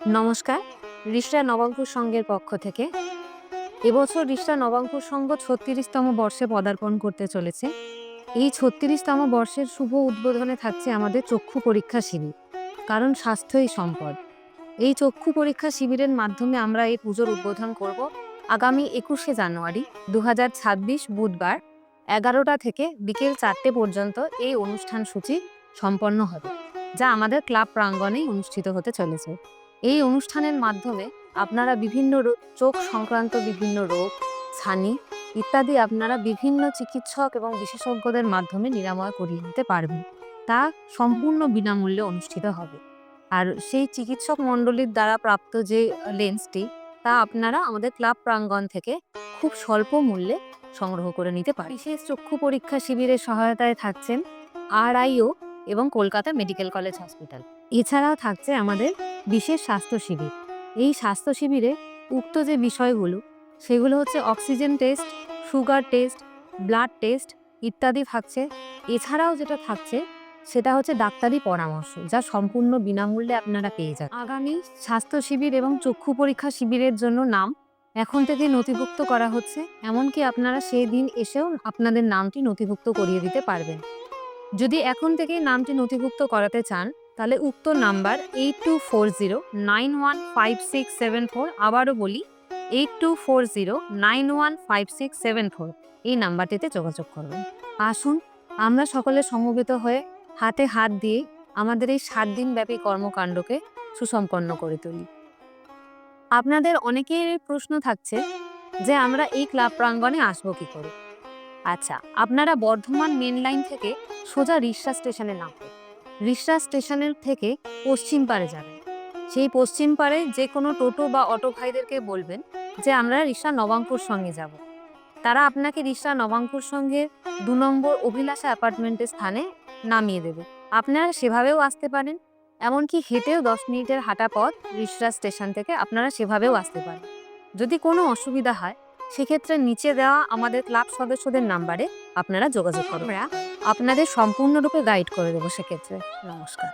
নমস্কার, রিষড়া নবাঙ্কুর সংঘের পক্ষ থেকে এবছর রিষড়া নবাঙ্কুর সংঘ ৩৬তম বর্ষে পদার্পণ করতে চলেছে। এই ৩৬তম বর্ষের শুভ উদ্বোধনে থাকছে আমাদের চক্ষু পরীক্ষা শিবির। কারণ স্বাস্থ্যই সম্পদ। এই চক্ষু পরীক্ষা শিবিরের মাধ্যমে আমরা এই পুজোর উদ্বোধন করব আগামী ২১শে জানুয়ারি ২০২৬ বুধবার ১১টা থেকে বিকেল ৪টে পর্যন্ত এই অনুষ্ঠান সূচি সম্পন্ন হবে, যা আমাদের ক্লাব প্রাঙ্গণেই অনুষ্ঠিত হতে চলেছে। এই অনুষ্ঠানের মাধ্যমে আপনারা বিভিন্ন চোখ সংক্রান্ত বিভিন্ন রোগ, ছানি ইত্যাদি আপনারা বিভিন্ন চিকিৎসক এবং বিশেষজ্ঞদের মাধ্যমে নিরাময় করিয়ে নিতে পারবেন। তা সম্পূর্ণ বিনামূল্যে অনুষ্ঠিত হবে। আর সেই চিকিৎসক মণ্ডলীর দ্বারা প্রাপ্ত যে লেন্সটি, তা আপনারা আমাদের ক্লাব প্রাঙ্গণ থেকে খুব স্বল্প মূল্যে সংগ্রহ করে নিতে পারেন। বিশেষ চক্ষু পরীক্ষা শিবিরের সহায়তায় থাকছেন RIO এবং কলকাতা মেডিকেল কলেজ হসপিটাল। এছাড়াও থাকছে আমাদের বিশেষ স্বাস্থ্য শিবির। এই স্বাস্থ্য শিবিরে উক্ত যে বিষয়গুলো, সেগুলো হচ্ছে oxygen test, sugar test, blood test ইত্যাদি থাকছে। এছাড়াও যেটা থাকছে সেটা হচ্ছে ডাক্তারি পরামর্শ, যা সম্পূর্ণ বিনামূল্যে আপনারা পেয়ে যান। আগামী স্বাস্থ্য শিবির এবং চক্ষু পরীক্ষা শিবিরের জন্য নাম এখন থেকে নথিভুক্ত করা হচ্ছে। এমনকি আপনারা সেই দিন এসেও আপনাদের নামটি নথিভুক্ত করিয়ে দিতে পারবেন। যদি এখন থেকেই নামটি নথিভুক্ত করাতে চান, তাহলে উক্ত নাম্বার 8240915674, আবারও বলি 8240915674, এই নাম্বারটিতে যোগাযোগ করবেন। আসুন আমরা সকলে সমবেত হয়ে হাতে হাত দিয়ে আমাদের এই ৭ দিনব্যাপী কর্মকাণ্ডকে সুসম্পন্ন করে তুলি। আপনাদের অনেকের প্রশ্ন থাকছে যে আমরা এই ক্লাব প্রাঙ্গণে আসবো কি করে। আচ্ছা, আপনারা বর্ধমান মেন লাইন থেকে সোজা রিষড়া স্টেশনে নামবেন। রিষড়া স্টেশনের থেকে পশ্চিম পাড়ে যাবেন। সেই পশ্চিম পাড়ে যে কোনো টোটো বা অটো ভাইদেরকে বলবেন যে আমরা রিষড়া নবাঙ্কুর সঙ্গে যাব। তারা আপনাকে রিষড়া নবাঙ্কুর সঙ্গে ২ নম্বর অভিলাষা অ্যাপার্টমেন্টের স্থানে নামিয়ে দেবে। আপনারা সেভাবেও আসতে পারেন। এমনকি হেঁটেও ১০ মিনিটের হাঁটা পথ রিষড়া স্টেশন থেকে, আপনারা সেভাবেও আসতে পারেন। যদি কোনো অসুবিধা হয়, সেক্ষেত্রে নিচে দেওয়া আমাদের ক্লাব সদস্যদের নাম্বারে আপনারা যোগাযোগ করবেন। আপনাদের সম্পূর্ণরূপে গাইড করে দেবো সেক্ষেত্রে। নমস্কার।